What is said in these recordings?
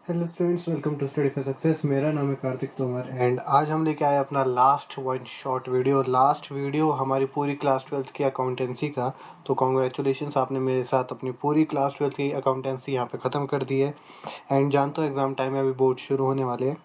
Hello students, welcome to study for success. मेरा नाम है कार्तिक तोमर एंड आज हम लेके आए अपना last one shot video. Last video हमारी पूरी क्लास 12th की अकाउंटेंसी का। तो कॉन्ग्रेचुलेशंस, आपने मेरे साथ अपनी पूरी क्लास 12th की अकाउंटेंसी यहाँ पे ख़त्म कर दी है। एंड जानते हो एग्ज़ाम टाइम में अभी बोर्ड शुरू होने वाले हैं,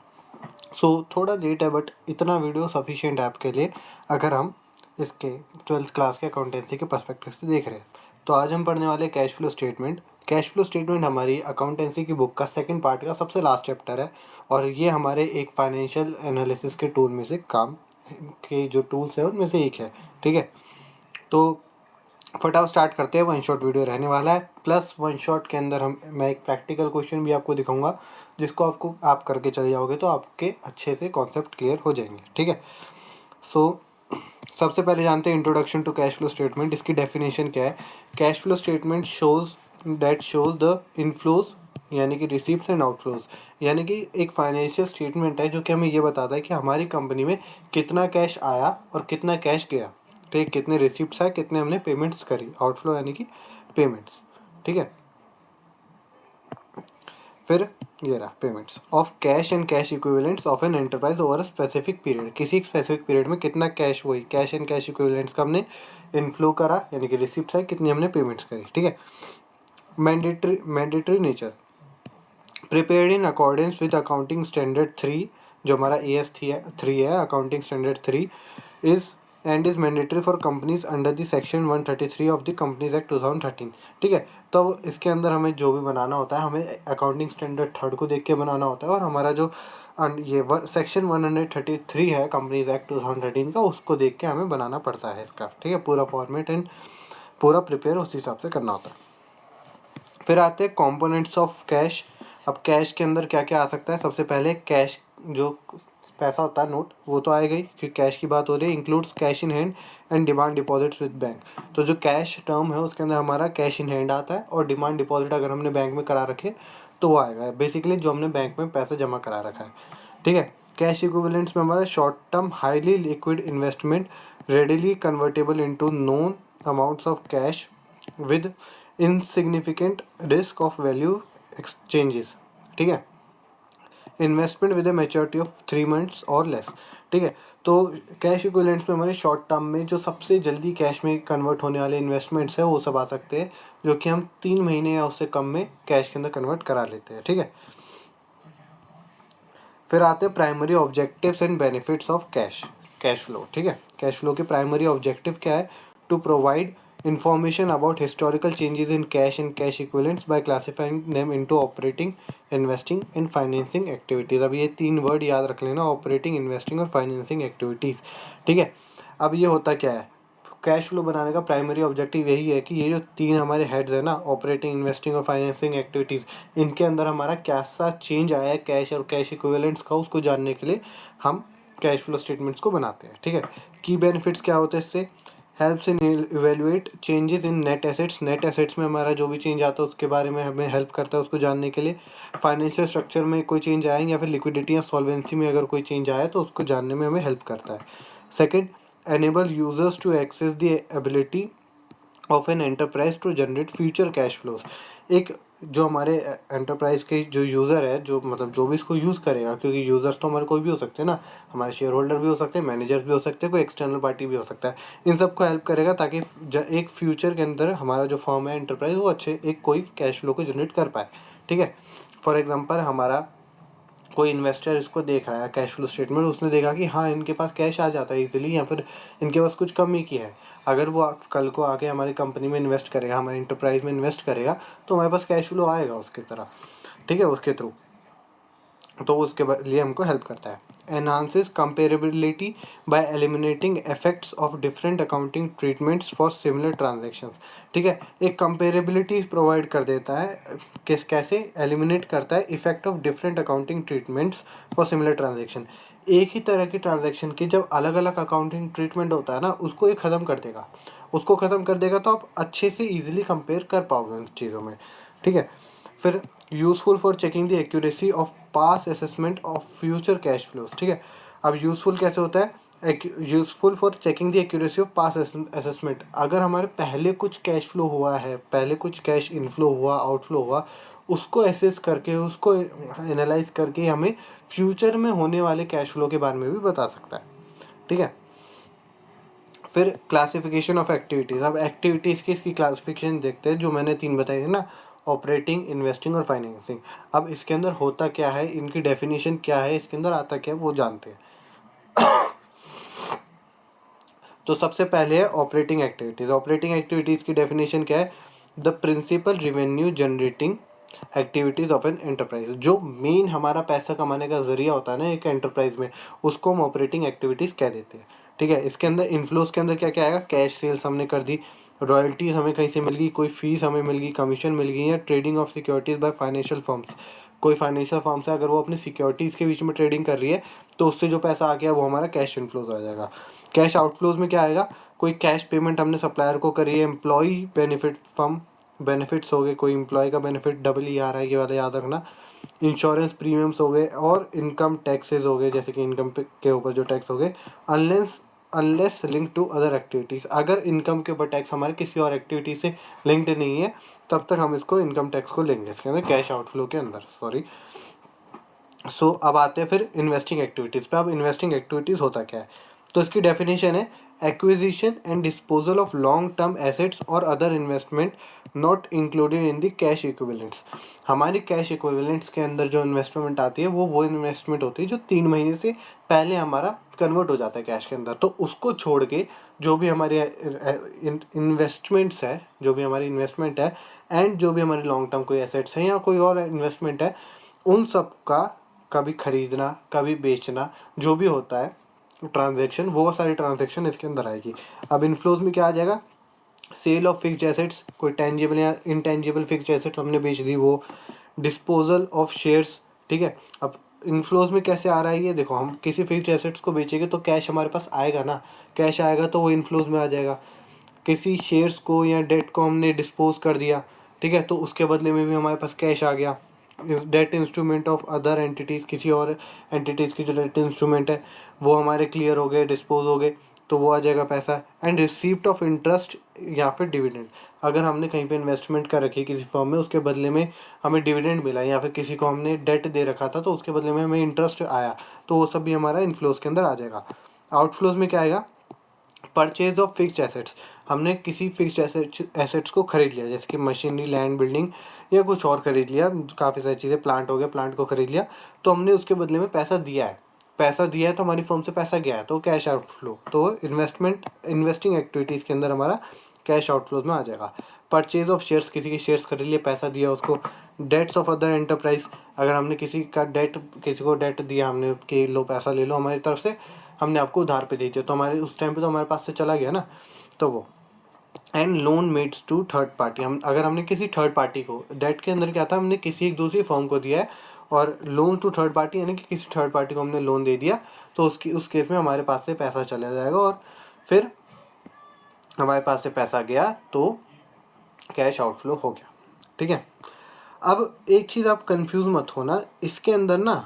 सो थोड़ा लेट है बट इतना वीडियो सफिशिएंट है आपके लिए अगर हम इसके 12th क्लास के अकाउंटेंसी के पर्सपेक्टिव से देख रहे हैं। तो आज हम पढ़ने वाले cash flow statement. Cash flow statement हमारी अकाउंटेंसी की बुक का सेकंड पार्ट का सबसे लास्ट चैप्टर है और ये हमारे एक फाइनेंशियल एनालिसिस के टूल में से काम के जो टूल्स है उनमें से एक है। ठीक है, तो फटाफट स्टार्ट करते हैं। वन शॉट वीडियो रहने वाला है, प्लस वन शॉट के अंदर मैं एक प्रैक्टिकल क्वेश्चन भी आपको दिखाऊंगा जिसको आप करके चले जाओगे तो आपके अच्छे से कॉन्सेप्ट क्लियर हो जाएंगे। ठीक है, सो सबसे पहले जानते हैं introduction to cash flow statement. इसकी डेफिनेशन क्या है? Cash flow statement shows the inflows यानी कि रिसीप्ट्स एंड आउटफ्लोज, यानी कि एक फाइनेंशियल स्टेटमेंट है जो कि हमें ये बताता है कि हमारी कंपनी में कितना कैश आया और कितना कैश गया। ठीक, कितने रिसीप्ट्स आए, कितने हमने पेमेंट्स करी। आउटफ्लो यानी कि पेमेंट्स। ठीक है, फिर ये रहा payments of cash and cash equivalents of an enterprise over a specific period. किसी एक स्पेसिफिक पीरियड में कितना कैश, वही कैश एंड कैश इक्विवेलेंट्स का हमने इनफ्लो करा यानी कि रिसिप्ट है, कितनी हमने पेमेंट्स करी। ठीक है, mandatory nature prepared in accordance with accounting standard 3, जो हमारा AS3 है, accounting standard 3 is and is mandatory for companies under the section 133 of the companies act 2013। ठीक है, तो इसके अंदर हमें जो भी बनाना होता है हमें अकाउंटिंग स्टैंडर्ड 3 को देख के बनाना होता है और हमारा जो ये सेक्शन 133 है कंपनीज एक्ट 2013 का, उसको देख के हमें बनाना पड़ता है इसका। ठीक है, पूरा फॉर्मेट एंड पूरा प्रिपेयर उस हिसाब से करना होता है। फिर आते हैं कंपोनेंट्स ऑफ कैश। अब कैश के अंदर क्या क्या आ सकता है? सबसे पहले कैश, जो पैसा होता है नोट, वो तो आएगा ही क्योंकि कैश की बात हो रही है। Includes cash in hand and demand deposits with bank. तो जो कैश टर्म है उसके अंदर हमारा कैश इन हैंड आता है और डिमांड डिपॉजिट अगर हमने बैंक में करा रखे तो वो आएगा, बेसिकली जो हमने बैंक में पैसा जमा करा रखा है। ठीक है, कैश इक्विवेलेंट्स में हमारा short term highly liquid investment readily convertible into known amounts of cash with insignificant risk of value exchanges. ठीक है, investment with A maturity of 3 months और लेस। ठीक है, तो कैश इक्विवेलेंट्स में हमारे शॉर्ट टर्म में जो सबसे जल्दी कैश में कन्वर्ट होने वाले इन्वेस्टमेंट्स है वो सब आ सकते हैं, जो कि हम 3 महीने या उससे कम में कैश के अंदर कन्वर्ट करा लेते हैं। ठीक है, फिर आते हैं primary objectives and benefits of cash flow. ठीक है, कैश फ्लो के प्राइमरी ऑब्जेक्टिव क्या है? To provide information about historical changes in cash and cash equivalents by classifying them into operating, investing and financing activities. अब ये 3 word याद रख लेना, ऑपरेटिंग, इन्वेस्टिंग और फाइनेंसिंग एक्टिविटीज़। ठीक है, अब ये होता क्या है? कैश फ्लो बनाने का प्राइमरी ऑब्जेक्टिव यही है कि ये जो 3 हमारे हेड्स है ना, ऑपरेटिंग, इन्वेस्टिंग और फाइनेंसिंग एक्टिविटीज़, इनके अंदर हमारा कैसा चेंज आया है कैश और कैश इक्विवेलेंट्स का, उसको जानने के लिए हम कैश फ्लो स्टेटमेंट्स को बनाते हैं। ठीक है, की बेनिफिट्स क्या होते हैं इससे? Helps in evaluate changes in net assets. Net assets में हमारा जो भी चेंज आता है उसके बारे में हमें हेल्प करता है उसको जानने के लिए। फाइनेंशियल स्ट्रक्चर में कोई चेंज आए या फिर लिक्विडिटी या सॉल्वेंसी में अगर कोई चेंज आया तो उसको जानने में हमें हेल्प करता है। Second, enable users to access the ability of an enterprise to generate future cash flows। एक जो हमारे एंटरप्राइज के जो यूज़र है, जो मतलब जो भी इसको यूज़ करेगा, क्योंकि यूज़र्स तो हमारे कोई भी हो सकते हैं ना, हमारे शेयर होल्डर भी हो सकते हैं, मैनेजर्स भी हो सकते हैं, कोई एक्सटर्नल पार्टी भी हो सकता है। इन सबको हेल्प करेगा ताकि एक फ्यूचर के अंदर हमारा जो फर्म है एंटरप्राइज वो अच्छे एक कोई कैश फ्लो को जनरेट कर पाए। ठीक है, फॉर एग्जांपल हमारा कोई इन्वेस्टर इसको देख रहा है कैश फ्लो स्टेटमेंट, उसने देखा कि हाँ इनके पास कैश आ जाता है इजीली या फिर इनके पास कुछ कमी की है। अगर वो कल को आके हमारी कंपनी में इन्वेस्ट करेगा, हमारी इंटरप्राइज में इन्वेस्ट करेगा तो हमारे पास कैश फ्लो आएगा उसकी तरह। ठीक है, उसके थ्रू, तो उसके लिए हमको हेल्प करता है। Enhances comparability bye eliminating effects of different accounting treatments for similar transactions. ठीक है, एक कंपेरेबिलिटी प्रोवाइड कर देता है, कैसे एलिमिनेट करता है effect of different accounting treatments for similar transaction. एक ही तरह की ट्रांजैक्शन की जब अलग अलग अकाउंटिंग ट्रीटमेंट होता है ना, उसको ये ख़त्म कर देगा। उसको ख़त्म कर देगा तो आप अच्छे से ईजिली कंपेयर कर पाओगे उन चीज़ों में। ठीक है, फिर useful for checking the accuracy of pass assessment of future cash flows. ठीक है, अब यूज़फुल कैसे होता है? Useful for checking the accuracy of pass assessment. अगर हमारे पहले कुछ कैश फ्लो हुआ है, पहले कुछ कैश इनफ्लो हुआ, आउटफ्लो हुआ, उसको एसेस करके, उसको एनालाइज करके हमें फ्यूचर में होने वाले कैश फ्लो के बारे में भी बता सकता है, ठीक है। फिर क्लासिफिकेशन ऑफ एक्टिविटीज़। अब एक्टिविटीज़ की इसकी क्लासिफिकेशन देखते हैं, जो मैंने 3 बताई है ना, ऑपरेटिंग, इन्वेस्टिंग और फाइनेंसिंग। अब इसके अंदर होता क्या है, इनकी डेफिनेशन क्या है, इसके अंदर आता क्या है, वो जानते हैं। तो सबसे पहले है ऑपरेटिंग एक्टिविटीज़। ऑपरेटिंग एक्टिविटीज़ की डेफिनेशन क्या है, the principal revenue generating activities of an enterprise. जो मेन हमारा पैसा कमाने का जरिया होता है ना एक एंटरप्राइज में, उसको हम ऑपरेटिंग एक्टिविटीज़ कह देते हैं, ठीक है। इसके अंदर इन्फ्लोज के अंदर क्या क्या आएगा, कैश सेल्स हमने कर दी, रॉयल्टीज हमें कहीं से मिल गई, कोई फीस हमें मिल गई, कमीशन मिल गई, या trading of securities by financial firms. कोई फाइनेंशियल फर्म्स है, अगर वो अपनी सिक्योरिटीज़ के बीच में ट्रेडिंग कर रही है तो उससे जो पैसा आ गया वो हमारा कैश इनफ्लोज आ जाएगा। कैश आउटफ्लोज में क्या आएगा, कोई कैश पेमेंट हमने सप्लायर को करी है, एम्प्लॉय बेनिफिट फर्म बेनिफिट्स हो गए, कोई एम्प्लॉय का बेनिफिट डबल ही आ रहा है, ये वाला याद रखना। इंश्योरेंस प्रीमियम्स हो गए, और इनकम टैक्सेस हो गए, जैसे कि इनकम के ऊपर जो टैक्स हो गए, unless link to other activities. अगर इनकम के ऊपर टैक्स हमारे किसी और एक्टिविटी से लिंक्ड नहीं है तब तक हम इसको इनकम टैक्स को लेंगे इसके अंदर, कैश आउटफ्लो के अंदर, सॉरी। सो अब आते हैं फिर इन्वेस्टिंग एक्टिविटीज़ पे। अब इन्वेस्टिंग एक्टिविटीज़ होता क्या है, तो इसकी डेफिनेशन है, acquisition and disposal of long term assets और other investment not included in the cash equivalents. हमारी कैश इक्विवेलेंट्स के अंदर जो इन्वेस्टमेंट आती है वो इन्वेस्टमेंट होती है जो 3 महीने से पहले हमारा कन्वर्ट हो जाता है कैश के अंदर। तो उसको छोड़ के जो भी हमारे इन्वेस्टमेंट्स है, जो भी हमारी इन्वेस्टमेंट है, एंड जो भी हमारे लॉन्ग टर्म कोई एसेट्स हैं या कोई और इन्वेस्टमेंट है, उन सब का कभी खरीदना, कभी बेचना, जो भी होता है ट्रांजैक्शन, वो सारी ट्रांजैक्शन इसके अंदर आएगी। अब इनफ्लोज में क्या आ जाएगा, सेल ऑफ फिक्स्ड एसेट्स, कोई टेंजिबल या इनटेंजिबल फिक्स्ड एसेट्स हमने बेच दी वो, डिस्पोजल ऑफ शेयर्स, ठीक है। अब इनफ्लोज में कैसे आ रहा है ये देखो, हम किसी फिक्स्ड एसेट्स को बेचेंगे तो कैश हमारे पास आएगा ना, कैश आएगा तो वो इनफ्लोज में आ जाएगा। किसी शेयर्स को या डेट को हमने डिस्पोज कर दिया, ठीक है, तो उसके बदले में भी हमारे पास कैश आ गया। Debt instrument of other entities, किसी और एंटिटीज़ की जो डेट इंस्ट्रूमेंट है वो हमारे क्लियर हो गए, डिस्पोज हो गए, तो वो आ जाएगा पैसा। एंड रिसीप्ट ऑफ इंटरेस्ट या फिर डिविडेंड, अगर हमने कहीं पे इन्वेस्टमेंट कर रखी है किसी फॉर्म में, उसके बदले में हमें डिविडेंड मिला, या फिर किसी को हमने डेट दे रखा था तो उसके बदले में हमें इंटरेस्ट आया, तो वो सब भी हमारा इनफ्लोज के अंदर आ जाएगा। आउटफ्लोज में क्या आएगा, परचेज ऑफ फिक्स्ड एसेट्स, हमने किसी फिक्स्ड एसेट्स को खरीद लिया, जैसे कि मशीनरी, लैंड, बिल्डिंग या कुछ और खरीद लिया, काफ़ी सारी चीज़ें, प्लांट हो गया, प्लांट को खरीद लिया, तो हमने उसके बदले में पैसा दिया है, तो हमारी फर्म से पैसा गया है, तो कैश आउटफ्लो, तो इन्वेस्टिंग एक्टिविटीज़ के अंदर हमारा कैश आउटफ्लोज में आ जाएगा। परचेज ऑफ शेयर्स, किसी के शेयर्स खरीद लिए, पैसा दिया उसको। डेट्स ऑफ अदर एंटरप्राइज, अगर हमने किसी को डेट दिया हमने कि लो पैसा ले लो हमारी तरफ से, हमने आपको उधार पे दे दिया, तो हमारे उस टाइम पे तो हमारे पास से चला गया ना, तो वो। And loan made to third party, अगर हमने किसी थर्ड पार्टी को, डेट के अंदर क्या था, हमने किसी एक दूसरी फर्म को दिया है, और लोन टू थर्ड पार्टी यानी कि किसी थर्ड पार्टी को हमने लोन दे दिया, तो उस केस में हमारे पास से पैसा चला जाएगा, और फिर हमारे पास से पैसा गया तो कैश आउटफ्लो हो गया, ठीक है। अब एक चीज़ आप कंफ्यूज मत होना, इसके अंदर ना,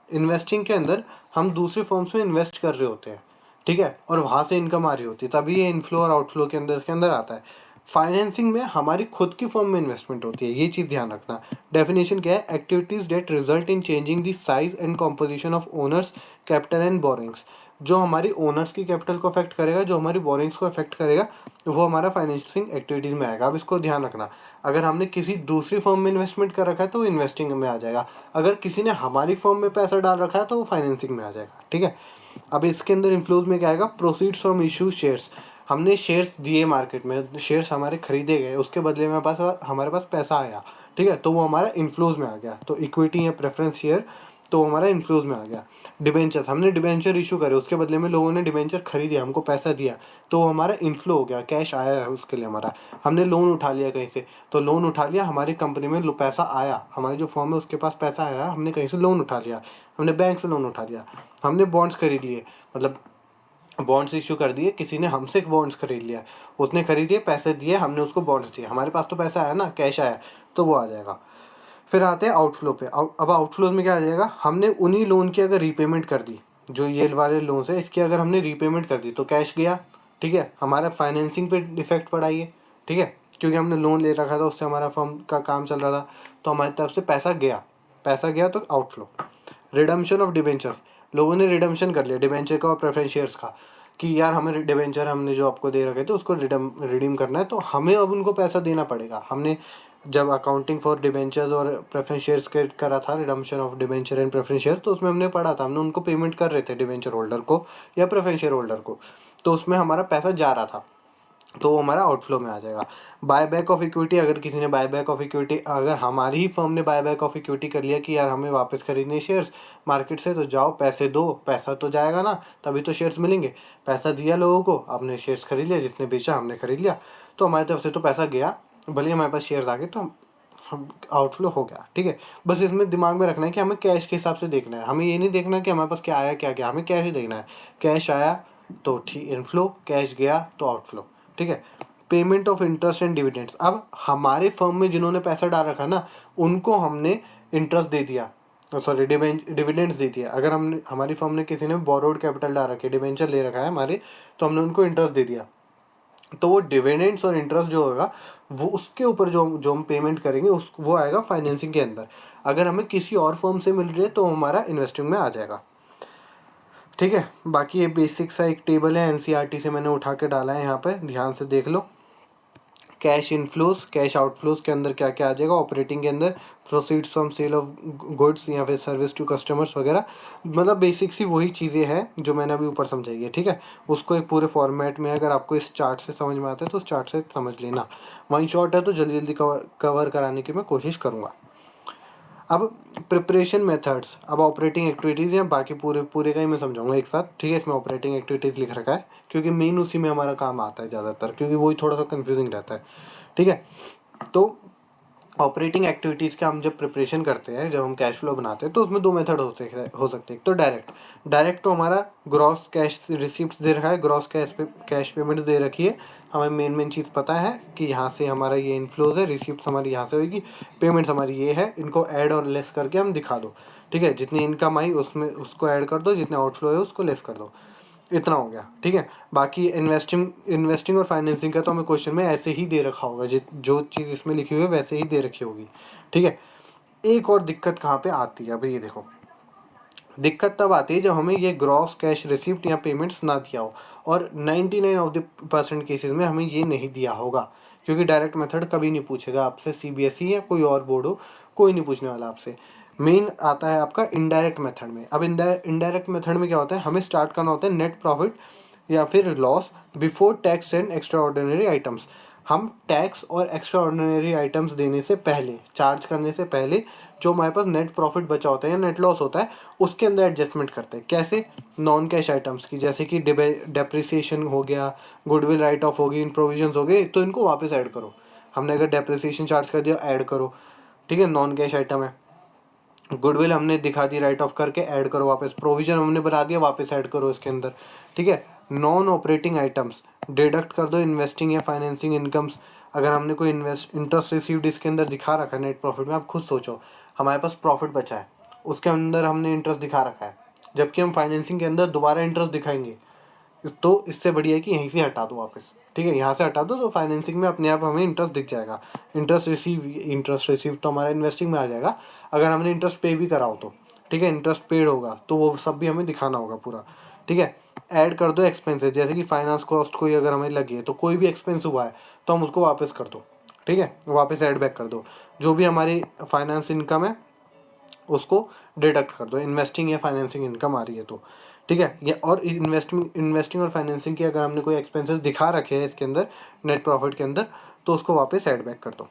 इन्वेस्टिंग के अंदर हम दूसरी फर्म्स में इन्वेस्ट कर रहे होते हैं, ठीक है, और वहाँ से इनकम आ रही होती है, तभी ये इनफ्लो और आउटफ्लो के अंदर आता है। फाइनेंसिंग में हमारी खुद की फर्म में इन्वेस्टमेंट होती है, ये चीज़ ध्यान रखना। डेफिनेशन क्या है, activities that result in changing the size and composition of owners capital and borrowings, जो हमारी ओनर्स की कैपिटल को अफेक्ट करेगा, जो हमारी बोरिंग्स को अफेक्ट करेगा, वो हमारा फाइनेंसिंग एक्टिविटीज़ में आएगा। अब इसको ध्यान रखना, अगर हमने किसी दूसरी फर्म में इन्वेस्टमेंट कर रखा है तो वो इन्वेस्टिंग में आ जाएगा, अगर किसी ने हमारी फर्म में पैसा डाल रखा है तो वो फाइनेंसिंग में आ जाएगा, ठीक है। अब इसके अंदर इन्फ्लोज में क्या आएगा, प्रोसीड्स फ्रॉम इशू शेयर्स, हमने शेयर्स दिए मार्केट में, शेयर्स हमारे खरीदे गए, उसके बदले में हमारे पास पैसा आया, ठीक है, तो वो हमारा इन्फ्लोज में आ गया, तो इक्विटी या प्रेफरेंस शेयर, तो हमारा इन्फ्लोज में आ गया। डिबेंचर्स, हमने डिबेंचर इशू करे, उसके बदले में लोगों ने डिबेंचर खरीदे, हमको पैसा दिया, तो वो हमारा इन्फ्लो हो गया, कैश आया है उसके लिए हमारा। हमने लोन उठा लिया कहीं से, तो लोन उठा लिया, हमारी कंपनी में पैसा आया, हमारी जो फर्म है उसके पास पैसा आया, हमने कहीं से लोन उठा लिया, हमने बैंक से लोन उठा लिया। हमने बॉन्ड्स खरीद लिए, मतलब बॉन्ड्स इशू कर दिए, किसी ने हमसे बॉन्ड्स खरीद लिया, उसने खरीदिए, पैसे दिए, हमने उसको बॉन्ड्स दिए, हमारे पास तो पैसा आया ना, कैश आया, तो वो आ जाएगा। फिर आते हैं आउटफ्लो पे। अब आउटफ्लो में क्या आ जाएगा, हमने उन्हीं लोन की अगर रीपेमेंट कर दी, जो ये वाले लोन है इसकी अगर हमने रीपेमेंट कर दी तो कैश गया, ठीक है, हमारा फाइनेंसिंग पे इफेक्ट पड़ा ये, ठीक है। क्योंकि हमने लोन ले रखा था, उससे हमारा फर्म का काम चल रहा था, तो हमारी तरफ से पैसा गया तो आउटफ्लो। रिडम्पशन ऑफ डिबेंचर्स, लोगों ने रिडम्पशन कर लिया डिबेंचर का और प्रेफरेंस शेयर्स का कि यार हमें डिबेंचर हमने जो आपको दे रखे थे उसको रिडीम करना है, तो हमें अब उनको पैसा देना पड़ेगा। हमने जब अकाउंटिंग फॉर डिबेंचर्स और प्रेफरेंस शेयर्स के करा था, redemption of debenture and preference share, तो उसमें हमने पढ़ा था, हमने उनको पेमेंट कर रहे थे डिबेंचर होल्डर को या प्रेफरेंस शेयर होल्डर को, तो उसमें हमारा पैसा जा रहा था, तो वो हमारा आउटफ्लो में आ जाएगा। बाय बैक ऑफ इक्विटी, अगर किसी ने बाय बैक ऑफ इक्विटी, अगर हमारी ही फर्म ने बाय बैक ऑफ इक्विटी कर लिया कि यार हमें वापस खरीदने शेयर्स मार्केट से, तो जाओ पैसे दो, पैसा तो जाएगा ना, तभी तो शेयर्स मिलेंगे। पैसा दिया लोगों को, आपने शेयर्स खरीद लिया, जिसने बेचा हमने खरीद लिया, तो हमारी तरफ से तो पैसा गया, भले ही हमारे पास शेयर्स आ गए, तो हम आउटफ्लो हो गया, ठीक है। बस इसमें दिमाग में रखना है कि हमें कैश के हिसाब से देखना है, हमें ये नहीं देखना कि हमारे पास क्या आया क्या गया, हमें कैश ही देखना है। कैश आया तो ठीक इनफ्लो, कैश गया तो आउटफ्लो, ठीक है। Payment of interest and dividends, अब हमारे फर्म में जिन्होंने पैसा डाल रखा ना, उनको हमने इंटरेस्ट दे दिया, सॉरी डिविडेंड्स दे दिया। अगर हमने, हमारी फर्म ने, किसी ने बोरोड कैपिटल डाल रखे, डिवेंचर ले रखा है हमारे, तो हमने उनको इंटरेस्ट दे दिया, तो वो डिविडेंड्स और इंटरेस्ट जो होगा वो उसके ऊपर जो जो हम पेमेंट करेंगे उस वो आएगा फाइनेंसिंग के अंदर। अगर हमें किसी और फर्म से मिल रही है तो हमारा इन्वेस्टिंग में आ जाएगा, ठीक है। बाकी ये बेसिक सा एक टेबल है, एनसीईआरटी से मैंने उठा के डाला है, यहाँ पे ध्यान से देख लो। कैश इनफ्लोज, कैश आउटफ्लोज के अंदर क्या क्या आ जाएगा, ऑपरेटिंग के अंदर proceeds from sale of goods या फिर सर्विस टू कस्टमर्स वगैरह, मतलब बेसिक सी वही चीज़ें हैं जो मैंने अभी ऊपर समझाई है, ठीक है। उसको एक पूरे फॉर्मेट में, अगर आपको इस चार्ट से समझ में आता है तो उस चार्ट से समझ लेना। वन शॉट है तो जल्दी जल्दी कवर कराने की मैं कोशिश करूँगा। अब प्रिपरेशन मेथड्स, अब ऑपरेटिंग एक्टिविटीज़ या बाकी पूरे का ही मैं समझाऊंगा एक साथ, ठीक है। इसमें ऑपरेटिंग एक्टिविटीज़ लिख रखा है क्योंकि मेन उसी में हमारा काम आता है ज़्यादातर, क्योंकि वही थोड़ा सा कंफ्यूजिंग रहता है, ठीक है। तो ऑपरेटिंग एक्टिविटीज़ का हम जब प्रिपरेशन करते हैं, जब हम कैश फ्लो बनाते हैं, तो उसमें दो मेथड हो सकते हैं। एक तो डायरेक्ट तो हमारा ग्रॉस कैश रिसिप्ट दे रखा है, ग्रॉस कैश पेमेंट्स दे रखी है, हमें मेन चीज़ पता है कि यहाँ से हमारा ये इनफ्लोज है, रिसिप्ट हमारी यहाँ से होगी, पेमेंट्स हमारी ये है, इनको ऐड और लेस करके हम दिखा दो, ठीक है। जितनी इनकम आई उसमें उसको ऐड कर दो, जितने आउटफ्लो है उसको लेस कर दो, इतना हो गया, ठीक है। बाकी इन्वेस्टिंग और फाइनेंसिंग का तो हमें क्वेश्चन में ऐसे ही दे रखा होगा, जो चीज़ इसमें लिखी हुई है वैसे ही दे रखी होगी, ठीक है। एक और दिक्कत कहाँ पे आती है, अभी ये देखो, दिक्कत तब आती है जब हमें ये ग्रॉस कैश रिसिप्ट या पेमेंट्स ना दिया हो, और 99% केसेस में हमें ये नहीं दिया होगा, क्योंकि डायरेक्ट मेथड कभी नहीं पूछेगा आपसे, सीबीएसई या कोई और बोर्ड हो, कोई नहीं पूछने वाला आपसे। मेन आता है आपका इनडायरेक्ट मेथड में। अब इनडायरेक्ट मेथड में क्या होता है, हमें स्टार्ट करना होता है नेट प्रॉफिट या फिर loss before tax and extra ordinary items. हम टैक्स और एक्स्ट्रा ऑर्डिनरी आइटम्स देने से पहले, चार्ज करने से पहले, जो हमारे पास नेट प्रॉफिट बचा होता है या नेट लॉस होता है, उसके अंदर एडजस्टमेंट करते हैं। कैसे? नॉन कैश आइटम्स की, जैसे कि डेप्रिसिएशन हो गया, गुडविल राइट ऑफ होगी, इन प्रोविजंस हो गए, तो इनको वापस ऐड करो। हमने अगर डेप्रिसिएशन चार्ज कर दिया, ऐड करो, ठीक है, नॉन कैश आइटम है। गुडविल हमने दिखा दी राइट ऑफ करके, ऐड करो वापस। प्रोविजन हमने बना दिया, वापस ऐड करो इसके अंदर, ठीक है। नॉन ऑपरेटिंग आइटम्स डिडक्ट कर दो, इन्वेस्टिंग या फाइनेंसिंग इनकम्स। अगर हमने कोई इंटरेस्ट रिसीव्ड इसके अंदर दिखा रखा है नेट प्रॉफिट में, आप खुद सोचो, हमारे पास प्रॉफिट बचा है, उसके अंदर हमने इंटरेस्ट दिखा रखा है, जबकि हम फाइनेंसिंग के अंदर दोबारा इंटरेस्ट दिखाएंगे, तो इससे बढ़िया है कि यहीं से हटा दो वापस, ठीक है, यहाँ से हटा दो, तो फाइनेंसिंग में अपने आप हमें इंटरेस्ट दिख जाएगा। इंटरेस्ट रिसीव तो हमारा इन्वेस्टिंग में आ जाएगा, अगर हमने इंटरेस्ट पे भी करा हो तो, ठीक है, इंटरेस्ट पेड होगा तो वो सब भी हमें दिखाना होगा पूरा, ठीक है। ऐड कर दो एक्सपेंसेस, जैसे कि फाइनेंस कॉस्ट कोई अगर हमें लगी है, तो कोई भी एक्सपेंस हुआ है तो हम उसको वापस कर दो, ठीक है, वापस ऐड बैक कर दो। जो भी हमारी फाइनेंस इनकम है उसको डिडक्ट कर दो, इन्वेस्टिंग या फाइनेंसिंग इनकम आ रही है तो, ठीक है। ये और इन्वेस्टिंग और फाइनेंसिंग की अगर हमने कोई एक्सपेंसेस दिखा रखे हैं इसके अंदर नेट प्रॉफिट के अंदर, तो उसको वापस ऐड बैक कर दो।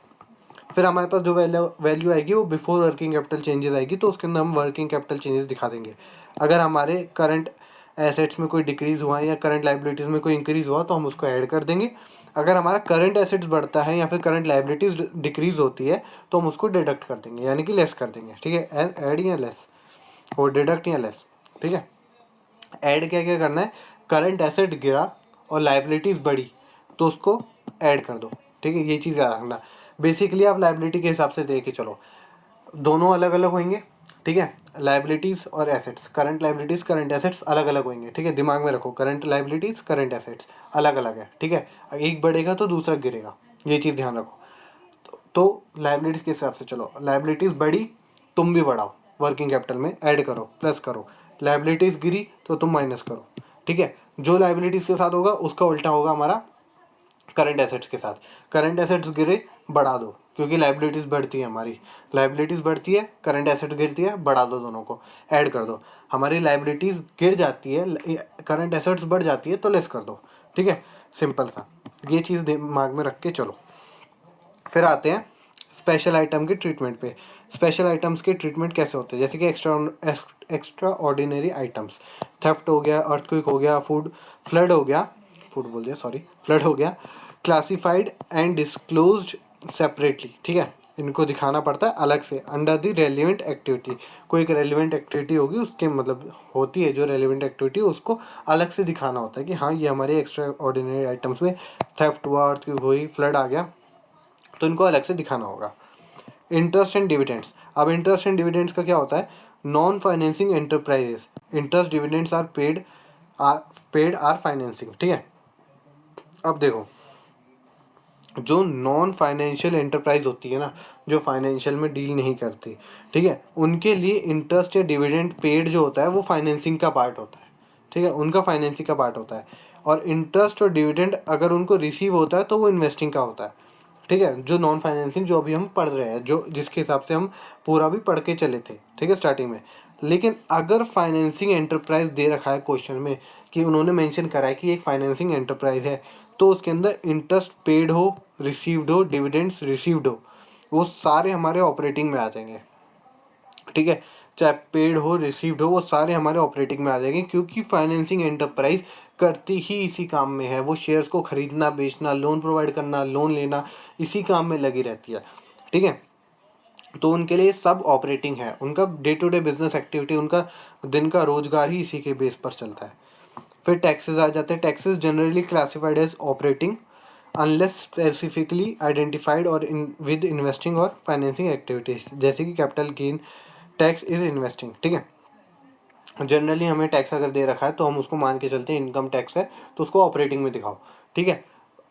फिर हमारे पास जो वैल्यू आएगी वो बिफोर वर्किंग कैपिटल चेंजेस आएगी, तो उसके अंदर हम वर्किंग कैपिटल चेंजेस दिखा देंगे। अगर हमारे करंट एसेट्स में कोई डिक्रीज़ हुआ है या करंट लाइबिलिटीज़ में कोई इंक्रीज़ हुआ तो हम उसको ऐड कर देंगे। अगर हमारा करंट एसेट्स बढ़ता है या फिर करंट लाइबिलिटीज़ डिक्रीज़ होती है तो हम उसको डिडक्ट कर देंगे, यानी कि लेस कर देंगे, ठीक है। ऐड या लेस, और डिडक्ट या लेस, ठीक है। ऐड क्या क्या करना है, करंट एसेट गिरा और लाइबिलिटीज़ बढ़ी तो उसको ऐड कर दो, ठीक है, ये चीज़ याद रखना। बेसिकली आप लाइबिलिटी के हिसाब से देख के चलो, दोनों अलग अलग होंगे, ठीक है। लाइबिलिटीज़ और assets, current liabilities current assets अलग अलग होंगे, ठीक है, दिमाग में रखो, करंट लाइबिलिटीज़ करंट एसेट्स अलग अलग है, ठीक है। एक बढ़ेगा तो दूसरा गिरेगा, ये चीज़ ध्यान रखो। तो लाइबिलिटीज़ के हिसाब से चलो, लाइबिलिटीज़ बढ़ी तुम भी बढ़ाओ, वर्किंग कैपिटल में ऐड करो, प्लस करो। लाइबिलिटीज़ गिरी तो तुम माइनस करो, ठीक है। जो लाइबिलिटीज़ के साथ होगा उसका उल्टा होगा हमारा करंट एसेट्स के साथ। करंट एसेट्स गिरे बढ़ा दो, क्योंकि लाइबिलिटीज़ बढ़ती है हमारी, लाइबिलिटीज़ बढ़ती है, करंट एसेट गिरती है, बढ़ा दो, दोनों को ऐड कर दो। हमारी लाइबिलिटीज़ गिर जाती है, करंट एसेट्स बढ़ जाती है, तो लेस कर दो, ठीक है। सिंपल सा, ये चीज़ दिमाग में रख के चलो। फिर आते हैं स्पेशल आइटम के ट्रीटमेंट पे। स्पेशल आइटम्स के ट्रीटमेंट कैसे होते हैं, जैसे कि एक्स्ट्रा ऑर्डिनरी आइटम्स, थेफ्ट हो गया, अर्थक्वेक हो गया, फ्लड हो गया, फ्लड हो गया, क्लासिफाइड एंड डिस्क्लोज्ड सेपरेटली, ठीक है। इनको दिखाना पड़ता है अलग से अंडर द रेलिवेंट एक्टिविटी। कोई एक रेलिवेंट एक्टिविटी होगी, उसके मतलब होती है जो रेलिवेंट एक्टिविटी, उसको अलग से दिखाना होता है कि हाँ ये हमारे एक्स्ट्रा ऑर्डिनरी आइटम्स में थेफ्ट हुआ, अर्थक्वेक हुई, फ्लड आ गया, तो इनको अलग से दिखाना होगा। Interest and dividends. अब इंटरेस्ट एंड डिविडेंड्स का क्या होता है, non financing enterprises, interest dividends are paid are financing, ठीक है। अब देखो, जो नॉन फाइनेंशियल एंटरप्राइज होती है ना, जो फाइनेंशियल में डील नहीं करती, ठीक है, उनके लिए इंटरेस्ट या डिविडेंड पेड जो होता है वो फाइनेंसिंग का पार्ट होता है, ठीक है, उनका फाइनेंसिंग का पार्ट होता है। और इंटरेस्ट और डिविडेंड अगर उनको रिसीव होता है तो वो इन्वेस्टिंग का होता है, ठीक है। जो नॉन फाइनेंसिंग जो अभी हम पढ़ रहे हैं, जो जिसके हिसाब से हम पूरा भी पढ़ के चले थे, ठीक है, स्टार्टिंग में। लेकिन अगर फाइनेंसिंग एंटरप्राइज दे रखा है क्वेश्चन में, कि उन्होंने मेंशन करा है कि एक फाइनेंसिंग एंटरप्राइज है, तो उसके अंदर इंटरेस्ट पेड हो, रिसीव्ड हो, डिविडेंड्स रिसीव्ड हो, वो सारे हमारे ऑपरेटिंग में आ जाएंगे, ठीक है। चाहे पेड हो, रिसीव्ड हो, वो सारे हमारे ऑपरेटिंग में आ जाएंगे, क्योंकि फाइनेंसिंग एंटरप्राइज करती ही इसी काम में है। वो शेयर्स को खरीदना, बेचना, लोन प्रोवाइड करना, लोन लेना, इसी काम में लगी रहती है, ठीक है। तो उनके लिए सब ऑपरेटिंग है, उनका day to day business activity, उनका दिन का रोजगार ही इसी के बेस पर चलता है। फिर टैक्सेस आ जाते हैं। Taxes generally classified as operating unless specifically identified और विद इन्वेस्टिंग और फाइनेंसिंग एक्टिविटीज, जैसे कि capital gain tax is investing, ठीक है। जनरली हमें टैक्स अगर दे रखा है तो हम उसको मान के चलते हैं इनकम टैक्स है, तो उसको ऑपरेटिंग में दिखाओ, ठीक है।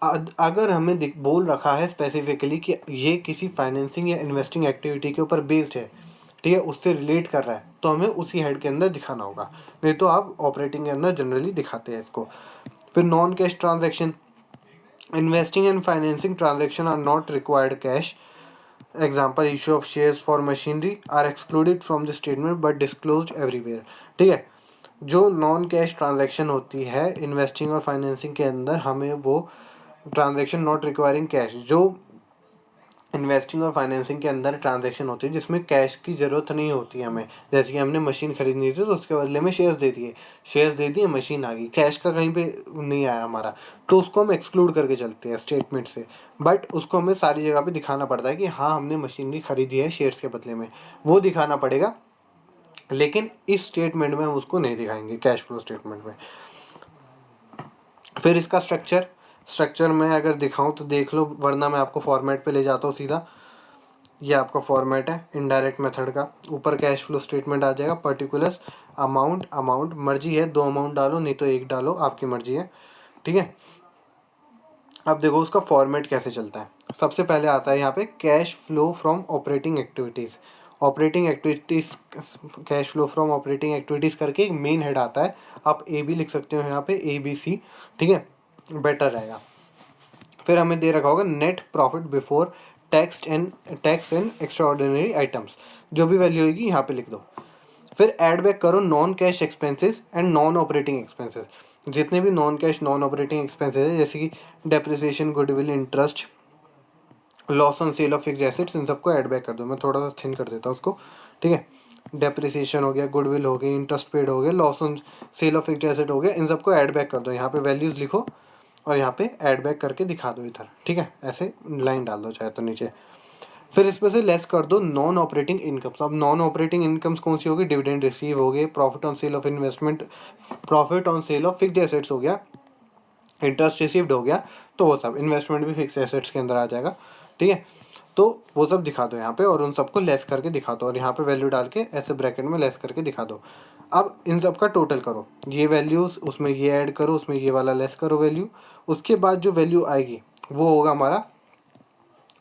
अगर हमें बोल रखा है स्पेसिफिकली कि ये किसी फाइनेंसिंग या इन्वेस्टिंग एक्टिविटी के ऊपर बेस्ड है, ठीक है, उससे रिलेट कर रहा है, तो हमें उसी हेड के अंदर दिखाना होगा, नहीं तो आप ऑपरेटिंग के अंदर जनरली दिखाते हैं इसको। फिर non cash transaction, investing and financing transaction are not required cash, example issue of shares for machinery are excluded from the statement but disclosed everywhere, ठीक है। जो नॉन कैश ट्रांजैक्शन होती है इन्वेस्टिंग और फाइनेंसिंग के अंदर, हमें वो ट्रांजैक्शन नॉट रिक्वायरिंग कैश, जो इन्वेस्टिंग और फाइनेंसिंग के अंदर ट्रांजैक्शन होती है जिसमें कैश की ज़रूरत नहीं होती है हमें, जैसे कि हमने मशीन खरीदनी थी तो उसके बदले में शेयर्स दे दिए, मशीन आ गई, कैश का कहीं पे नहीं आया हमारा, तो उसको हम एक्सक्लूड करके चलते हैं स्टेटमेंट से। बट उसको हमें सारी जगह पे दिखाना पड़ता है कि हाँ हमने मशीनरी खरीदी है शेयर्स के बदले में, वो दिखाना पड़ेगा। लेकिन इस स्टेटमेंट में हम उसको नहीं दिखाएंगे, कैश फ्लो स्टेटमेंट में। फिर इसका स्ट्रक्चर में अगर दिखाऊं तो देख लो, वरना मैं आपको फॉर्मेट पे ले जाता हूँ सीधा। ये आपका फॉर्मेट है इनडायरेक्ट मेथड का। ऊपर कैश फ्लो स्टेटमेंट आ जाएगा, पर्टिकुलर्स, अमाउंट मर्जी है 2 अमाउंट डालो नहीं तो 1 डालो, आपकी मर्जी है, ठीक है। अब देखो उसका फॉर्मेट कैसे चलता है। सबसे पहले आता है यहाँ पे cash flow from operating activities. Cash flow from operating activities करके एक मेन हेड आता है, आप ए भी लिख सकते हो यहाँ पे, ABC, ठीक है, बेटर रहेगा। फिर हमें दे रखा होगा net profit before tax and extra ordinary items, जो भी वैल्यू होगी यहाँ पे लिख दो। फिर ऐड बैक करो non cash expenses and non operating expenses, जितने भी non cash non operating expenses है, जैसे कि depreciation, goodwill, interest, loss on sale of fixed assets, इन सबको ऐड बैक कर दो। मैं थोड़ा सा थिन कर देता हूँ उसको, ठीक है। डेप्रिसिएशन हो गया, गुडविल हो गई, इंटरेस्ट पेड हो गया, loss on sale of fixed asset हो गया, इन सबको ऐड बैक कर दो। यहाँ पे वैल्यूज़ लिखो और यहाँ पे ऐड बैक करके दिखा दो इधर, ठीक है, ऐसे लाइन डाल दो चाहे तो नीचे। फिर इसमें से लेस कर दो नॉन ऑपरेटिंग इनकम्स। अब नॉन ऑपरेटिंग इनकम्स कौन सी होगी, डिविडेंड रिसीव हो गए, profit on sale of investment, profit on sale of fixed assets हो गया, इंटरेस्ट रिसीव्ड हो गया, तो वो सब इन्वेस्टमेंट भी फिक्स्ड एसेट्स के अंदर आ जाएगा, ठीक है। तो वो सब दिखा दो यहाँ पे और उन सबको लेस करके दिखा दो और यहाँ पे वैल्यू डाल के ऐसे ब्रैकेट में लेस करके दिखा दो। अब इन सब का टोटल करो, ये वैल्यूज़ उसमें ये ऐड करो, उसमें ये वाला लेस करो वैल्यू, उसके बाद जो वैल्यू आएगी वो होगा हमारा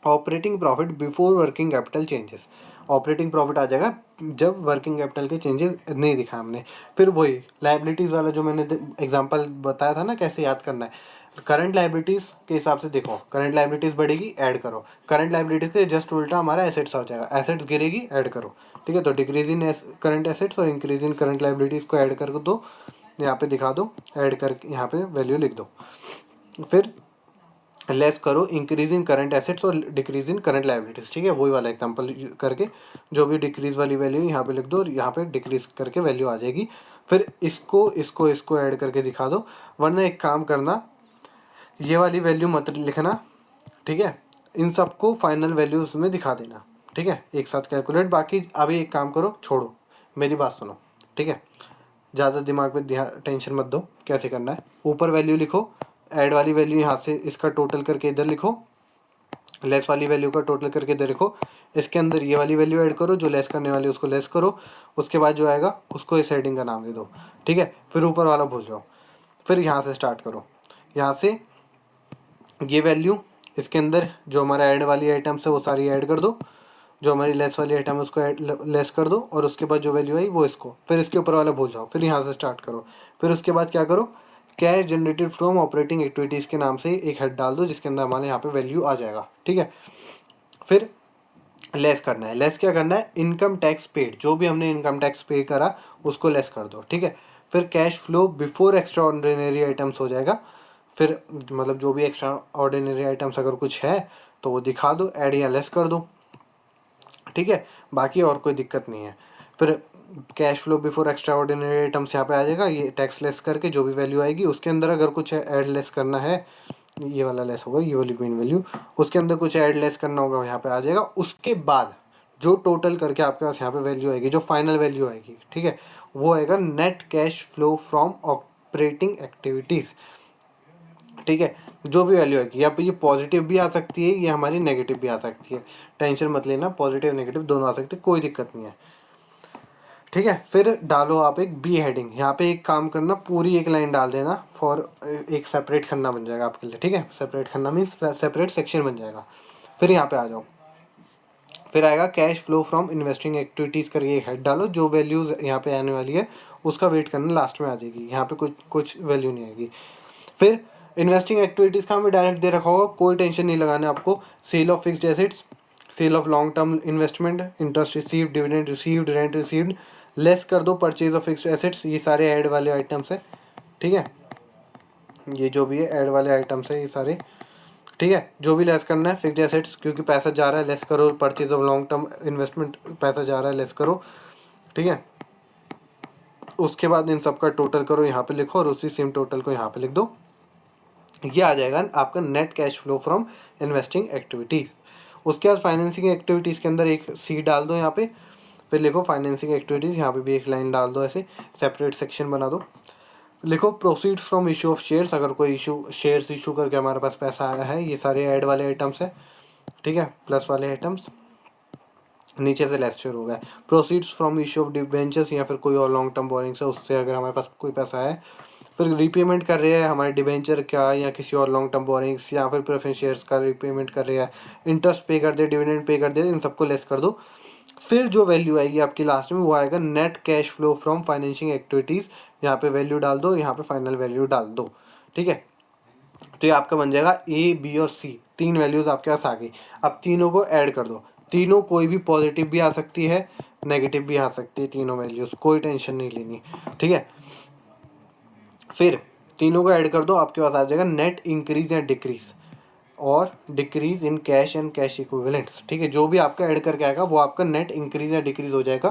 operating profit before working capital changes, operating profit आ जाएगा जब वर्किंग कैपिटल के चेंजेस नहीं दिखा हमने। फिर वही लाइबिलिटीज़ वाला जो मैंने एग्जांपल बताया था ना कैसे याद करना है, करंट लाइबिलिटीज़ के हिसाब से देखो, करंट लाइबिलिटीज़ बढ़ेगी ऐड करो, करंट लाइबिलिटीज़ के जस्ट उल्टा हमारा एसेट्स आ जाएगा, एसेट्स गिरेगी ऐड करो, ठीक है। तो डिक्रीज इन करंट एसेट्स और इंक्रीज इन करंट लाइबिलिटीज़ को ऐड कर दो, यहाँ पे दिखा दो, ऐड करके यहाँ पे वैल्यू लिख दो। फिर लेस करो इंक्रीज इन करंट एसेट्स और डिक्रीज इन करंट लाइबिलिटीज, ठीक है। वही वाला एग्जांपल करके जो भी डिक्रीज वाली वैल्यू यहाँ पे लिख दो और यहाँ पे डिक्रीज करके वैल्यू आ जाएगी। फिर इसको ऐड करके दिखा दो, वरना एक काम करना, ये वाली वैल्यू मत लिखना, ठीक है। इन सबको फाइनल वैल्यूज में दिखा देना, ठीक है, एक साथ कैलकुलेट। बाकी अभी एक काम करो, छोड़ो, मेरी बात सुनो, ठीक है। ज़्यादा दिमाग पे ध्यान टेंशन मत दो, कैसे करना है। ऊपर वैल्यू लिखो, ऐड वाली वैल्यू यहाँ से इसका टोटल करके इधर लिखो, लेस वाली वैल्यू का टोटल करके इधर लिखो, इसके अंदर ये वाली वैल्यू ऐड करो, जो लेस करने वाली उसको लेस करो, उसके बाद जो आएगा उसको इस हेडिंग का नाम दे दो, ठीक है। फिर ऊपर वाला भूल जाओ, फिर यहाँ से स्टार्ट करो, यहाँ से ये वैल्यू इसके अंदर जो हमारा ऐड वाली आइटम्स है वो सारी ऐड कर दो, जो हमारी लेस वाली आइटम है उसको लेस कर दो, और उसके बाद जो वैल्यू आई वो इसको, फिर इसके ऊपर वाला भूल जाओ, फिर यहाँ से स्टार्ट करो। फिर उसके बाद क्या करो, cash generated from operating activities के नाम से एक हेड डाल दो जिसके अंदर हमारे यहाँ पे वैल्यू आ जाएगा, ठीक है। फिर लेस करना है, लेस क्या करना है, इनकम टैक्स पेड, जो भी हमने इनकम टैक्स पे करा उसको लेस कर दो, ठीक है। फिर cash flow before extra ordinary items हो जाएगा, फिर मतलब जो भी एक्स्ट्रा ऑर्डिनरी आइटम्स अगर कुछ है तो वो दिखा दो, ऐड या लेस कर दो, ठीक है। बाकी और कोई दिक्कत नहीं है। फिर cash flow before extra ordinary items यहाँ पे आ जाएगा, ये टैक्स लेस करके जो भी वैल्यू आएगी उसके अंदर अगर कुछ ऐड लेस करना है, ये वाला लेस होगा, ये वाली मेन वैल्यू, उसके अंदर कुछ ऐड लेस करना होगा यहाँ पे आ जाएगा। उसके बाद जो टोटल करके आपके पास यहाँ पे वैल्यू आएगी, जो फाइनल वैल्यू आएगी, ठीक है, वो आएगा net cash flow from operating activities, ठीक है। जो भी वैल्यू आएगी, या ये पॉजिटिव भी आ सकती है, ये हमारी नेगेटिव भी आ सकती है, टेंशन मत लेना, पॉजिटिव नेगेटिव दोनों आ सकते हैं, कोई दिक्कत नहीं है, ठीक है। फिर डालो आप एक बी हेडिंग, यहाँ पे एक काम करना, पूरी एक लाइन डाल देना फॉर, एक सेपरेट खन्ना बन जाएगा आपके लिए, ठीक है। Separate Khanna means separate section बन जाएगा। फिर यहाँ पे आ जाओ, फिर आएगा cash flow from investing activities करके एक हेड डालो, जो वैल्यूज़ यहाँ पे आने वाली है उसका वेट करना, लास्ट में आ जाएगी, यहाँ पे कुछ वैल्यू नहीं आएगी। फिर इन्वेस्टिंग एक्टिविटीज़ का हमें डायरेक्ट दे रखा होगा, कोई टेंशन नहीं लगाना आपको। Sale of fixed assets, sale of long term investment, interest received, dividend received, rent received, less कर दो परचेज ऑफ फिक्स्ड एसेट्स, ये सारे ऐड वाले आइटम्स है, ठीक है। ये जो भी है ऐड वाले आइटम्स है ये सारे, ठीक है। जो भी लेस करना है फिक्स्ड एसेट्स, क्योंकि पैसा जा रहा है लेस करो, purchase of long term investment पैसा जा रहा है लेस करो, ठीक है। उसके बाद इन सब का टोटल करो, यहाँ पे लिखो, और उसी सेम टोटल को यहाँ पे लिख दो, ये आ जाएगा आपका net cash flow from investing activities. उसके बाद फाइनेंसिंग एक्टिविटीज़ के अंदर एक सी डाल दो यहाँ पे, फिर लिखो फाइनेंसिंग एक्टिविटीज़, यहाँ पे भी एक लाइन डाल दो, ऐसे सेपरेट सेक्शन बना दो। लिखो proceeds from issue of shares, अगर कोई शेयर्स इशू करके हमारे पास पैसा आया है, ये सारे ऐड वाले आइटम्स है, ठीक है, प्लस वाले आइटम्स नीचे से लेस शुरू हो गया। Proceeds from issue of debentures, या फिर कोई और लॉन्ग टर्म बोरिंग्स है उससे अगर हमारे पास कोई पैसा है, फिर रीपेमेंट कर रहे हैं हमारे डिबेंचर का या किसी और लॉन्ग टर्म बोरिंग्स, या फिर प्रेफरेंस शेयर्स का रीपेमेंट कर रहे हैं, इंटरेस्ट पे कर दे, डिविडेंड पे कर दे, इन सबको लेस कर दो। फिर जो वैल्यू आएगी आपकी लास्ट में वो आएगा net cash flow from financing activities, यहाँ पे वैल्यू डाल दो, यहाँ पे फाइनल वैल्यू डाल दो, ठीक है। तो ये आपका बन जाएगा ए, बी और सी, तीन वैल्यूज़ आपके पास आ गई। अब तीनों को ऐड कर दो, तीनों कोई भी पॉजिटिव भी आ सकती है, नेगेटिव भी आ सकती है, तीनों वैल्यूज़, कोई टेंशन नहीं लेनी, ठीक है। फिर तीनों को ऐड कर दो, आपके पास आ जाएगा नेट इंक्रीज या डिक्रीज, और decrease in cash and cash equivalents, ठीक है। जो भी आपका ऐड करके आएगा वो आपका नेट इंक्रीज या डिक्रीज हो जाएगा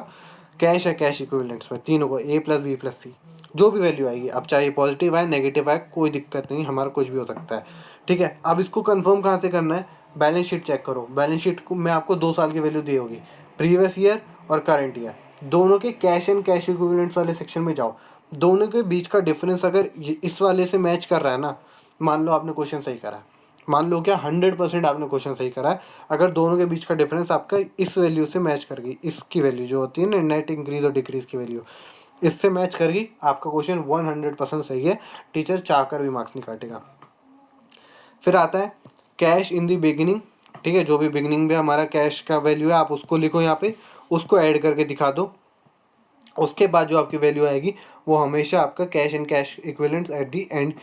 कैश या कैश इक्विवेलेंट्स में, तीनों को ए प्लस बी प्लस सी, जो भी वैल्यू आएगी। अब चाहे पॉजिटिव आए नेगेटिव आए कोई दिक्कत नहीं, हमारा कुछ भी हो सकता है, ठीक है। अब इसको कंफर्म कहाँ से करना है, बैलेंस शीट चेक करो, बैलेंस शीट को मैं आपको 2 साल की वैल्यू दी होगी, प्रीवियस ईयर और करंट ईयर, दोनों के कैश एंड कैश इक्विवेलेंट्स वाले सेक्शन में जाओ, दोनों के बीच का डिफरेंस अगर इस वाले से मैच कर रहा है ना, मान लो आपने क्वेश्चन सही करा है, मान लो क्या 100% आपने क्वेश्चन सही करा है, अगर दोनों के बीच का डिफरेंस आपका इस वैल्यू से मैच कर गई, इसकी वैल्यू जो होती है ना नेट इंक्रीज और डिक्रीज की वैल्यू, इससे मैच कर गई, आपका क्वेश्चन 100% सही है, टीचर चाह कर भी मार्क्स नहीं काटेगा। फिर आता है कैश इन द बिगिनिंग, ठीक है, जो भी बिगनिंग में हमारा कैश का वैल्यू है आप उसको लिखो यहाँ पे, उसको ऐड करके दिखा दो। उसके बाद जो आपकी वैल्यू आएगी वो हमेशा आपका cash and cash equivalents at the and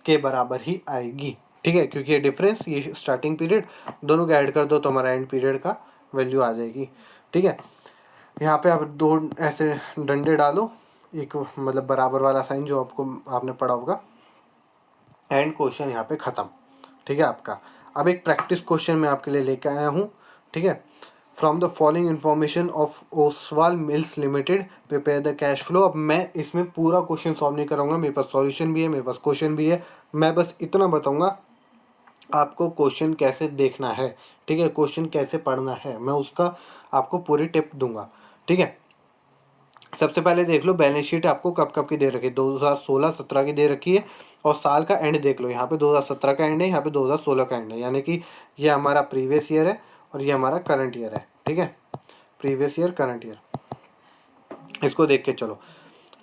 के बराबर ही आएगी। ठीक है, क्योंकि ये डिफरेंस, ये स्टार्टिंग पीरियड दोनों को ऐड कर दो तो हमारा एंड पीरियड का वैल्यू आ जाएगी। ठीक है, यहाँ पे आप दो ऐसे डंडे डालो, एक मतलब बराबर वाला साइन जो आपने पढ़ा होगा, एंड क्वेश्चन यहाँ पे ख़त्म। ठीक है आपका। अब एक प्रैक्टिस क्वेश्चन मैं आपके लिए लेके आया हूँ। ठीक है, from the following information of Oswal mills limited prepare the cash flow. अब मैं इसमें पूरा क्वेश्चन सॉल्व नहीं करूँगा, मेरे पास सॉल्यूशन भी है, मेरे पास क्वेश्चन भी है, मैं बस इतना बताऊँगा आपको क्वेश्चन कैसे देखना है। ठीक है, क्वेश्चन कैसे पढ़ना है, मैं उसका आपको पूरी टिप दूंगा। ठीक है, सबसे पहले देख लो बैलेंस शीट आपको कब कब की दे रखी है, 2016-17 की दे रखी है, और साल का एंड देख लो, यहाँ पे 2017 का एंड है, यहाँ पे 2016 का एंड है, यानी कि ये हमारा प्रीवियस ईयर है और ये हमारा करंट ईयर है। ठीक है, प्रीवियस ईयर करंट ईयर, इसको देख के चलो।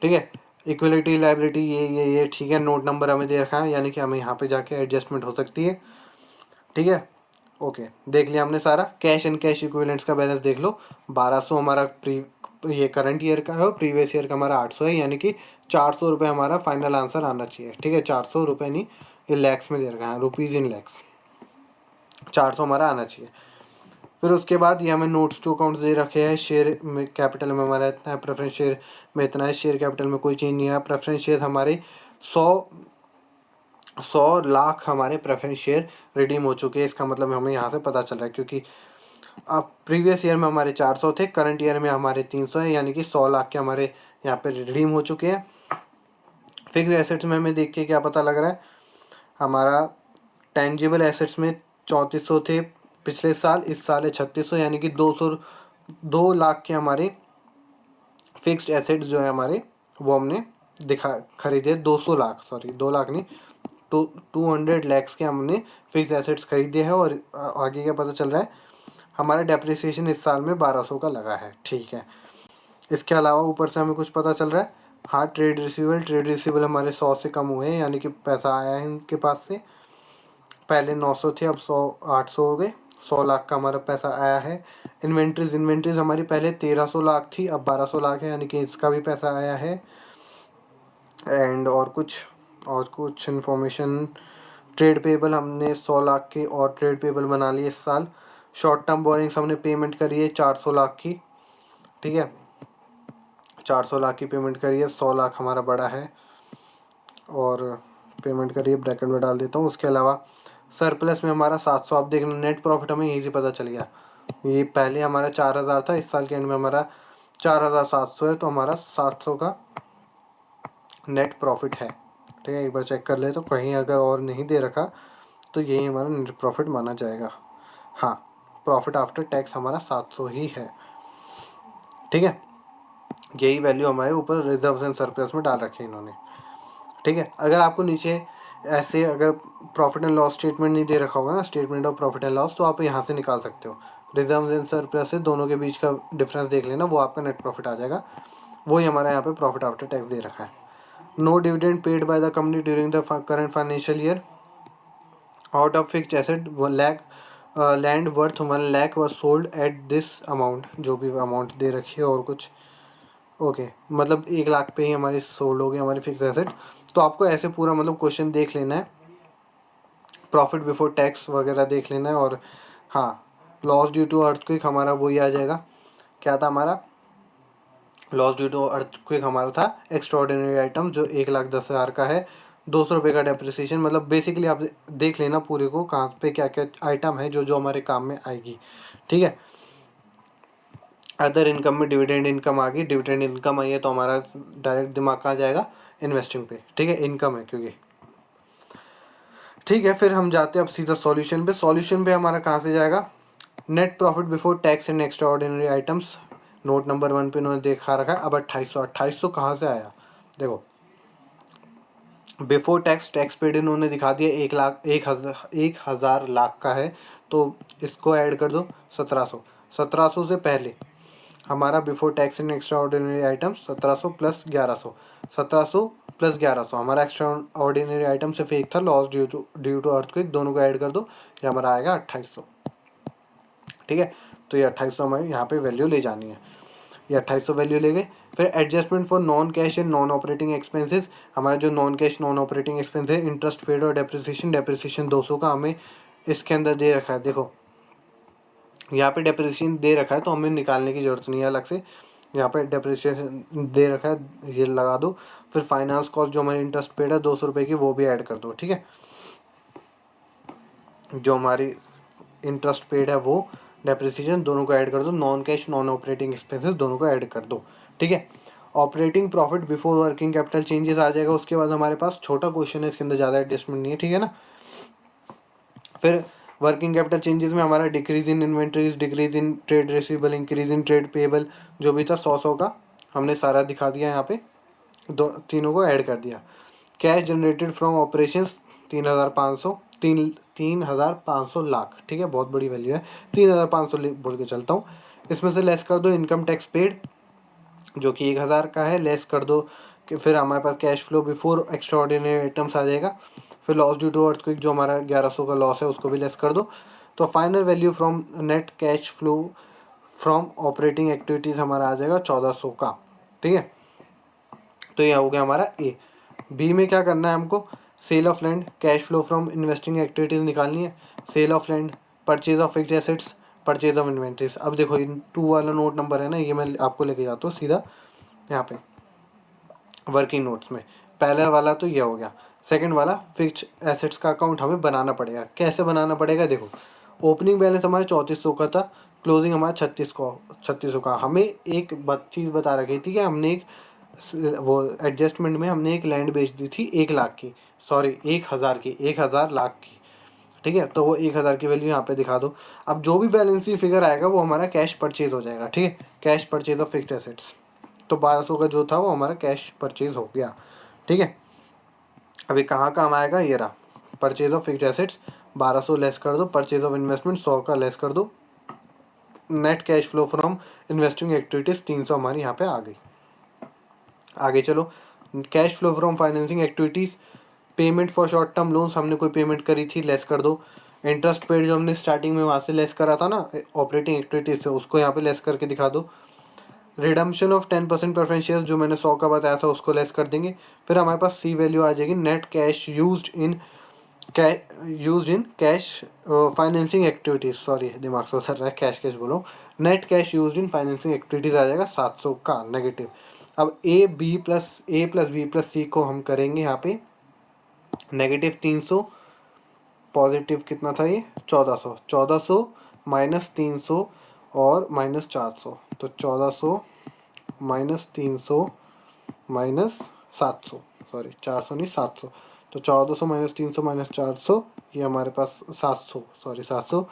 ठीक है, इक्विलिटी लाइबिलिटी ये ठीक है, नोट नंबर हमें दे रखा है, यानी कि हमें यहाँ पे जाके एडजस्टमेंट हो सकती है। ठीक है, ओके, देख लिया हमने सारा। कैश एंड कैश इक्विवेलेंट्स का बैलेंस देख लो, 1200 हमारा ये करंट ईयर का है और प्रीवियस ईयर का हमारा 800 है, यानी कि 400 रुपये हमारा फाइनल आंसर आना चाहिए। ठीक है, 400 रुपये नहीं, ये लैक्स में दे रखा है, रुपीज़ इन लैक्स, 400 हमारा आना चाहिए। फिर उसके बाद ये हमें नोट्स टू अकाउंट्स दे रखे हैं। शेयर में कैपिटल में हमारा इतना है, प्रेफरेंस शेयर में इतना है, शेयर कैपिटल में कोई चेंज नहीं है। प्रेफरेंस शेयर हमारे 100 लाख हमारे प्रेफरेंस शेयर रिडीम हो चुके हैं। इसका मतलब हमें यहाँ से पता चल रहा है, क्योंकि अब प्रीवियस ईयर में हमारे 400 थे, करंट ईयर में हमारे 300 है, यानी कि 100 लाख के हमारे यहाँ पे रिडीम हो चुके हैं। फिक्स एसेट्स में हमें देख के क्या पता लग रहा है, हमारा टेंजिबल एसेट्स में 3400 थे पिछले साल, इस साल है 3600, यानी कि 2 लाख के हमारे फिक्स्ड एसेट्स जो है हमारे वो हमने खरीदे। 200 लाख, सॉरी 2 लाख नहीं, 200 लैक्स के हमने फिक्स एसेट्स खरीदे हैं। और आगे क्या पता चल रहा है, हमारा डेप्रिसिएशन इस साल में 1200 का लगा है। ठीक है, इसके अलावा ऊपर से हमें कुछ पता चल रहा है, हाँ ट्रेड रिसीवेबल हमारे 100 से कम हुए हैं, यानी कि पैसा आया है इनके पास से। पहले 900 थे, अब 800 हो गए, 100 लाख का हमारा पैसा आया है। इन्वेंट्रीज हमारी पहले 1300 लाख थी, अब 1200 लाख है, यानी कि इसका भी पैसा आया है। एंड और कुछ इन्फॉर्मेशन, ट्रेड पेबल हमने 100 लाख के और ट्रेड पेबल बना लिए इस साल। शॉर्ट टर्म बोरिंग्स हमने पेमेंट करी है 400 लाख की। ठीक है, 400 लाख की पेमेंट करी है, 100 लाख हमारा बड़ा है और पेमेंट करिए, ब्रैकेट में डाल देता हूँ। उसके अलावा सरप्लस में हमारा 700, आप देखना नेट प्रॉफिट हमें यहीं से पता चल गया, ये पहले हमारा 4000 था, इस साल के एंड में हमारा 4700 है, तो हमारा 700 का नेट प्रॉफिट है। ठीक है, एक बार चेक कर ले, तो कहीं अगर और नहीं दे रखा तो यही हमारा नेट प्रॉफिट माना जाएगा। हाँ, प्रॉफिट आफ्टर टैक्स हमारा 700 ही है। ठीक है, यही वैल्यू हमारे ऊपर रिजर्व्स एंड सरप्लस में डाल रखे हैं इन्होंने। ठीक है, अगर आपको नीचे ऐसे अगर प्रॉफिट एंड लॉस स्टेटमेंट नहीं दे रखा होगा ना, statement of profit and loss, तो आप यहाँ से निकाल सकते हो। रिजर्व्स एंड सरप्लस से दोनों के बीच का डिफरेंस देख लेना, वो आपका नेट प्रॉफिट आ जाएगा। वही हमारा यहाँ पे प्रॉफिट आफ्टर टैक्स दे रखा है। No dividend paid by the company during the current financial year out of fixed asset land worth 1 lakh was sold at this amount, जो भी अमाउंट दे रखी है और कुछ। ओके, मतलब 1 लाख पे ही हमारी सोल्ड हो गई हमारी फिक्स एसेट। तो आपको ऐसे पूरा मतलब क्वेश्चन देख लेना है, प्रॉफिट बिफोर टैक्स वगैरह देख लेना है। और हाँ, लॉस ड्यू टू अर्थक्वेक हमारा वही आ जाएगा, क्या था हमारा लॉस ड्यू टू अर्थक्वेक हमारा था एक्स्ट्राऑर्डिनरी आइटम, जो 1,10,000 का है, 200 रुपये का डेप्रिसिएशन। मतलब बेसिकली आप देख लेना पूरे को, कहाँ पे क्या क्या आइटम है जो जो हमारे काम में आएगी। ठीक है, अदर इनकम में डिविडेंड इनकम आ गई, डिविडेंड इनकम आई है तो हमारा डायरेक्ट दिमाग कहाँ जाएगा, इन्वेस्टिंग पे। ठीक है, इनकम है क्योंकि। ठीक है, फिर हम जाते हैं अब सीधा सॉल्यूशन पे। सॉल्यूशन पे हमारा कहाँ से जाएगा, net profit before tax and extra ordinary items, note number 1 पे उन्होंने देखा रखा है। अब 2800 कहाँ से आया, देखो बिफोर टैक्स, टैक्स पेड इन्होंने दिखा दिया 1,000 लाख का है, तो इसको ऐड कर दो 1700 से पहले हमारा before tax and extra ordinary items 1700 plus 1100, 1700 plus 1100 हमारा एक्स्ट्रा ऑर्डिनरी आइटम सिर्फ एक था, लॉस ड्यू टू अर्थक्वेक, दोनों को ऐड कर दो, ये हमारा आएगा 2800। ठीक है। तो ये 2800 हमें यहाँ पे वैल्यू ले जानी है, ये 2800 वैल्यू ले गए। फिर adjustment for non cash and non operating expenses, हमारा जो non cash non operating expense है, इंटरेस्ट पेड और डेप्रिसिएशन 200 का हमें इसके अंदर दे रखा है। देखो यहाँ पे डेप्रिसिएशन दे रखा है तो हमें निकालने की ज़रूरत नहीं है अलग से, यहाँ पे डेप्रिसिएशन दे रखा है, ये लगा दो। फिर फाइनेंस कॉस्ट जो हमारी इंटरेस्ट पेड है 200 रुपये की, वो भी ऐड कर दो, ठीक है। जो हमारी इंटरेस्ट पेड है वो, डेप्रिसिएशन, दोनों को ऐड कर दो। Non cash non operating expenses दोनों को ऐड कर दो, ठीक है। Operating profit before working capital changes आ जाएगा। उसके बाद हमारे पास छोटा क्वेश्चन है, इसके अंदर ज़्यादा एडजस्टमेंट नहीं है, ठीक है ना। फिर वर्किंग कैपिटल चेंजेस में हमारा decrease in inventories, decrease in trade receivable, increase in trade payable, जो भी था 100 का हमने सारा दिखा दिया यहाँ पे, दो तीनों को ऐड कर दिया। Cash generated from operations 3,500, 3,500 lakh, ठीक है, बहुत बड़ी वैल्यू है, 3,500 बोल के चलता हूँ। इसमें से लेस कर दो इनकम टैक्स पेड जो कि 1,000 का है, लेस कर दो कि फिर हमारे पास cash flow before extraordinary items आ जाएगा। फिर लॉस ड्यू टू अर्थक्वेक जो हमारा 1,100 का लॉस है उसको भी लेस कर दो। तो final value from net cash flow from operating activities हमारा आ जाएगा 1,400 का, ठीक है। तो ये हो गया हमारा ए। बी में क्या करना है हमको, sale of land, cash flow from investing activities निकालनी है, sale of land, purchase of fixed assets, purchase of inventories. अब देखो इन 2 वाला नोट नंबर है ना, ये मैं आपको लेके जाता हूँ सीधा यहाँ पे वर्किंग नोट्स में। पहला वाला तो ये हो गया। सेकंड वाला फिक्स्ड एसेट्स का अकाउंट हमें बनाना पड़ेगा। कैसे बनाना पड़ेगा, देखो ओपनिंग बैलेंस हमारे 3400 का था, क्लोजिंग हमारा 3600 का। हमें एक चीज़ बता रखी थी कि हमने एक वो एडजस्टमेंट में हमने एक लैंड बेच दी थी 1,00,000 की, सॉरी 1,000 की, 1,000 लाख की, ठीक है। तो वो 1,000 की वैल्यू यहाँ पे दिखा दो। अब जो भी बैलेंस फिगर आएगा वो हमारा कैश परचेज हो जाएगा, ठीक है, cash purchase of fixed assets. तो 1,200 का जो था वो हमारा कैश परचेज हो गया, ठीक है। अभी कहाँ काम आएगा, ये रहा, purchase of fixed assets 1,200 less कर दो, परचेज ऑफ इन्वेस्टमेंट 100 का लेस कर दो, net cash flow from investing activities 300 हमारी यहाँ पे आ गई। आगे चलो, cash flow from financing activities, payment for short term loans हमने कोई पेमेंट करी थी, लेस कर दो। इंटरेस्ट पेड जो हमने स्टार्टिंग में वहाँ से लेस करा था ना ऑपरेटिंग एक्टिविटीज़ से, उसको यहाँ पे लेस करके दिखा दो। रिडम्पशन ऑफ 10% प्रेफरेंस शेयर जो मैंने 100 का बताया था उसको लेस कर देंगे। फिर हमारे पास सी वैल्यू आ जाएगी, net cash used in cash financing activities, sorry दिमाग से उतर रहा है, कैश कैश बोलो, net cash used in financing activities आ जाएगा 700 का नेगेटिव। अब A plus B plus C को हम करेंगे यहाँ पे नेगेटिव 300, पॉजिटिव कितना था ये 1,400, 1,400 माइनस 300 और माइनस 400, तो 1,400 माइनस 300 माइनस 700, सॉरी 400 नहीं 700, तो 1,400 माइनस 300 माइनस 400, ये हमारे पास 700, सॉरी 700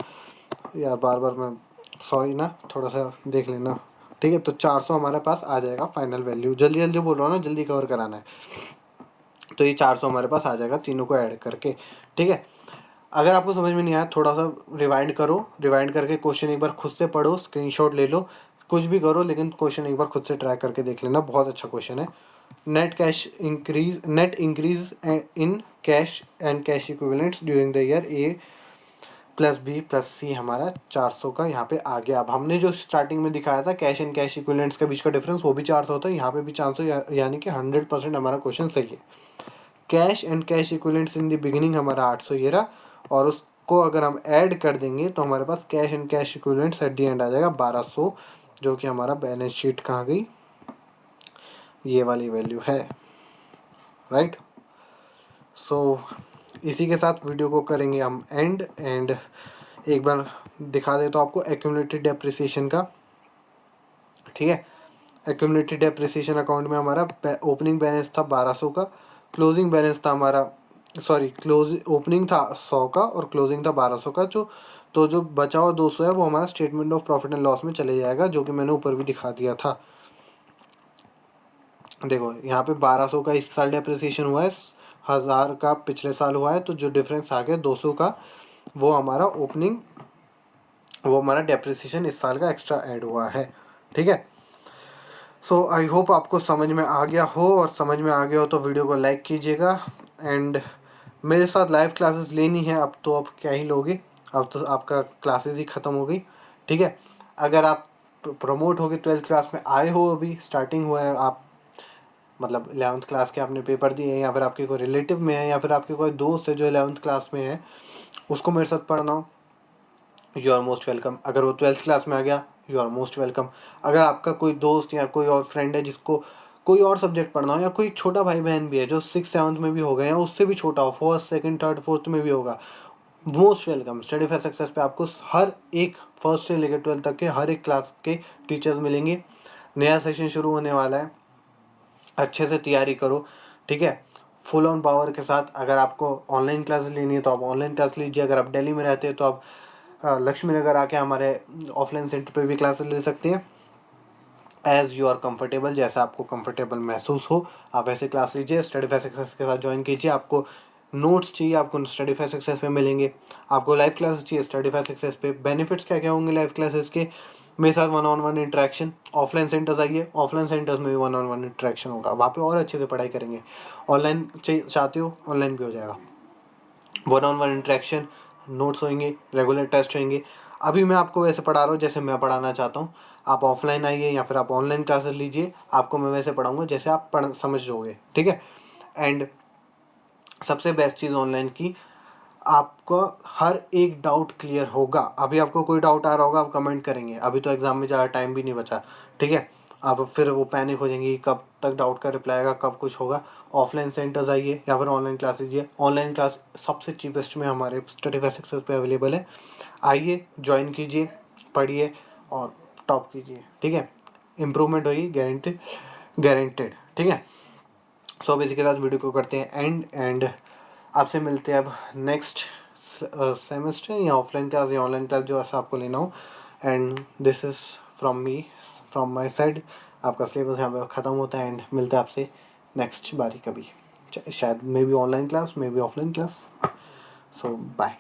यार, बार बार मैं सॉरी ना, थोड़ा सा देख लेना, ठीक है। तो 400 हमारे पास आ जाएगा फाइनल वैल्यू, जल्दी जल्दी बोल रहा हूँ ना, जल्दी कवर कराना है। तो ये 400 हमारे पास आ जाएगा तीनों को ऐड करके, ठीक है। अगर आपको समझ में नहीं आया थोड़ा सा रिवाइंड करो, रिवाइंड करके क्वेश्चन एक बार खुद से पढ़ो, स्क्रीनशॉट ले लो, कुछ भी करो लेकिन क्वेश्चन एक बार खुद से ट्राई करके देख लेना, बहुत अच्छा क्वेश्चन है। Net increase in cash and cash equivalents during the year, A plus B plus C हमारा 400 का यहाँ पे आ गया। अब हमने जो स्टार्टिंग में दिखाया था कैश एंड कैश इक्विवेलेंट्स के बीच का डिफरेंस वो भी 400 होता है, यहाँ पे भी 400, यानी कि 100% हमारा क्वेश्चन सही है। Cash and cash equivalents in the beginning हमारा 800 ये रहा, और उसको अगर हम ऐड कर देंगे तो हमारे पास cash and cash equivalents at the end आ जाएगा 1,200, जो कि हमारा बैलेंस शीट कहाँ गई, ये वाली वैल्यू है, राइट। सो इसी के साथ वीडियो को करेंगे हम एंड एक बार दिखा दे तो आपको एक्यूमुलेटेड डेप्रिसिएशन का, ठीक है। एक्यूमुलेटेड डेप्रिसिएशन अकाउंट में हमारा ओपनिंग बैलेंस था 1,200 का, क्लोजिंग बैलेंस था हमारा, सॉरी ओपनिंग था 100 का और क्लोजिंग था 1,200 का। जो बचा हुआ 200 है वो हमारा statement of profit and loss में चले जाएगा, जो कि मैंने ऊपर भी दिखा दिया था। देखो यहाँ पे 1,200 का इस साल डेप्रिसिएशन हुआ है, 1,000 का पिछले साल हुआ है, तो जो डिफरेंस आ गया 200 का वो हमारा डेप्रिसिएशन इस साल का एक्स्ट्रा ऐड हुआ है, ठीक है। सो आई होप आपको समझ में आ गया हो, और समझ में आ गया हो तो वीडियो को लाइक कीजिएगा। एंड मेरे साथ लाइव क्लासेस लेनी है अब तो, अब क्या ही लोगे, अब तो आपका क्लासेस ही ख़त्म हो गई, ठीक है। अगर आप प्रमोट होके 12th क्लास में आए हो, अभी स्टार्टिंग हुआ है, आप मतलब 11th क्लास के आपने पेपर दिए हैं, या फिर आपके कोई रिलेटिव में है, या फिर आपके कोई दोस्त है जो 11th क्लास में है, उसको मेरे साथ पढ़ना हो, यू आर मोस्ट वेलकम। अगर वो 12th क्लास में आ गया, यू आर मोस्ट वेलकम। अगर आपका कोई दोस्त या कोई और फ्रेंड है जिसको कोई और सब्जेक्ट पढ़ना हो, या कोई छोटा भाई बहन भी है जो 6th 7th में भी हो गए, या उससे भी छोटा हो, 1st 2nd 3rd 4th में भी होगा, most welcome. Study for success पे आपको हर एक 1st से लेकर 12th तक के हर एक क्लास के टीचर्स मिलेंगे। नया सेशन शुरू होने वाला है, अच्छे से तैयारी करो, ठीक है, फुल ऑन पावर के साथ। अगर आपको ऑनलाइन क्लास लेनी है तो आप ऑनलाइन क्लास लीजिए। अगर आप दिल्ली में रहते हैं तो आप लक्ष्मी नगर आके हमारे ऑफलाइन सेंटर पे भी क्लासेस ले सकते हैं। एज़ यू आर कंफर्टेबल, जैसा आपको कंफर्टेबल महसूस हो आप वैसे क्लास लीजिए। स्टडी फॉर सक्सेस के साथ ज्वाइन कीजिए। आपको नोट्स चाहिए, आपको स्टडी फॉर सक्सेस पे मिलेंगे। आपको लाइव क्लासेस चाहिए स्टडी फॉर सक्सेस पे। बेनिफिट्स क्या क्या होंगे लाइव क्लासेस के? मेरे साथ 1-on-1 इंटरेक्शन। ऑफलाइन सेंटर्स आइए, ऑफलाइन सेंटर्स में भी 1-on-1 इंटरेक्शन होगा, वहाँ पे और अच्छे से पढ़ाई करेंगे। ऑनलाइन चाहते हो, ऑनलाइन भी हो जाएगा। 1-on-1 इंटरेक्शन, नोट्स होंगे, रेगुलर टेस्ट होंगे। अभी मैं आपको वैसे पढ़ा रहा हूँ जैसे मैं पढ़ाना चाहता हूँ। आप ऑफलाइन आइए या फिर आप ऑनलाइन क्लासेस लीजिए, आपको मैं वैसे पढ़ाऊँगा जैसे आप समझ जाओगे, ठीक है। एंड सबसे बेस्ट चीज़ ऑनलाइन की, आपका हर एक डाउट क्लियर होगा। अभी आपको कोई डाउट आ रहा होगा, आप कमेंट करेंगे, अभी तो एग्ज़ाम में ज़्यादा टाइम भी नहीं बचा, ठीक है। अब फिर वो पैनिक हो जाएंगी, कब तक डाउट का रिप्लाई आएगा, कब कुछ होगा। ऑफलाइन सेंटर्स आइए या फिर ऑनलाइन क्लास लीजिए। ऑनलाइन क्लास सबसे चीपेस्ट में हमारे स्टडी फॉर सक्सेस पे अवेलेबल है। आइए, ज्वाइन कीजिए, पढ़िए और टॉप कीजिए, ठीक है। इम्प्रूवमेंट होगी, गारंटेड, गारंटेड, ठीक है। सो अब इसी के साथ वीडियो को करते हैं एंड आपसे मिलते हैं अब नेक्स्ट सेमेस्टर, या ऑफलाइन क्लास या ऑनलाइन क्लास, जो ऐसा आपको लेना हो। And this is from me, from my side. आपका सिलेबस यहाँ पे ख़त्म होता है एंड मिलता है आपसे नेक्स्ट बारी कभी, शायद may be online class, may be offline class. So bye.